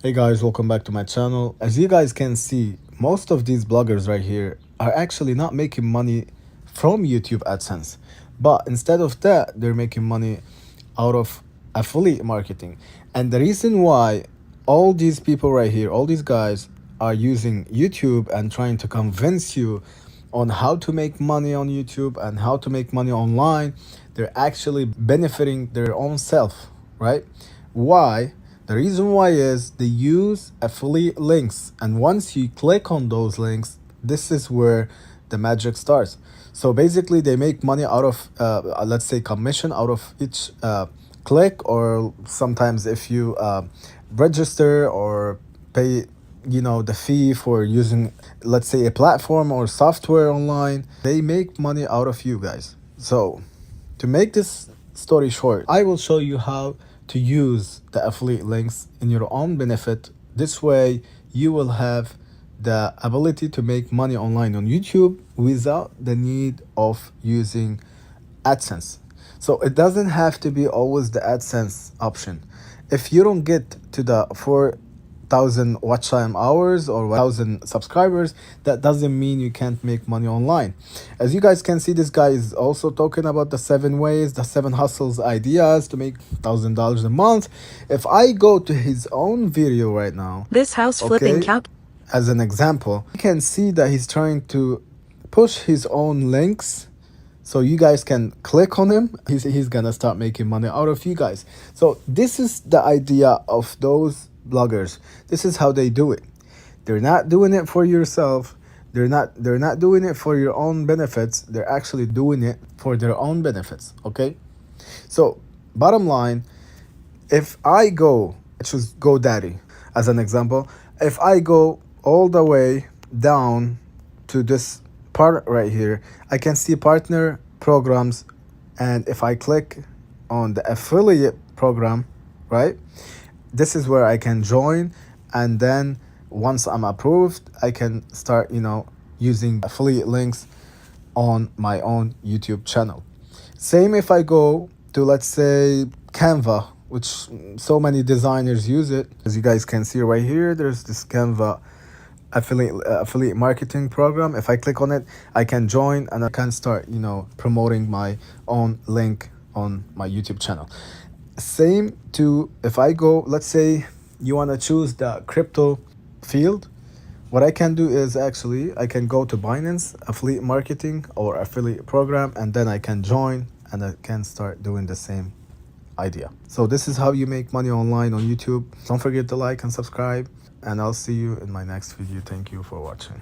Hey guys, welcome back to my channel. As you guys can see, most of these bloggers right here are actually not making money from YouTube AdSense, but instead of that, they're making money out of affiliate marketing. And the reason why all these people right here, all these guys are using YouTube and trying to convince you on how to make money on YouTube and how to make money online, they're actually benefiting their own self, right? Why? The reason why is they use affiliate links, and once you click on those links, this is where the magic starts. So basically, they make money out of, let's say, commission out of each click, or sometimes if you register or pay, the fee for using, let's say, a platform or software online, they make money out of you guys. So to make this story short, I will show you how to use the affiliate links in your own benefit. This way, you will have the ability to make money online on YouTube without the need of using AdSense. So it doesn't have to be always the AdSense option. If you don't get to the 4,000 watch time hours or 1,000 subscribers, that doesn't mean you can't make money online. As you guys can see, this guy is also talking about the 7 ways, the 7 hustles ideas to make $1,000 a month. If I go to his own video right now, This house flipping as an example, you can see that he's trying to push his own links so you guys can click on him. He's gonna start making money out of you guys. So this is the idea of those bloggers. This is how they do it. They're not doing it for yourself. They're not doing it for your own benefits. They're actually doing it for their own benefits. Okay? So bottom line, if I go, let's choose GoDaddy as an example. If I go all the way down to this part right here, I can see partner programs, and if I click on the affiliate program, right, this is where I can join, and then once I'm approved, I can start using affiliate links on my own YouTube channel. Same if I go to, let's say, Canva, which so many designers use it. As you guys can see right here, there's this Canva affiliate marketing program. If I click on it, I can join and I can start promoting my own link on my YouTube channel. Same to if I go, let's say you want to choose the crypto field, what I can do is actually I can go to Binance affiliate marketing or affiliate program, and then I can join and I can start doing the same idea. So this is how you make money online on YouTube. Don't forget to like and subscribe, and I'll see you in my next video. Thank you for watching.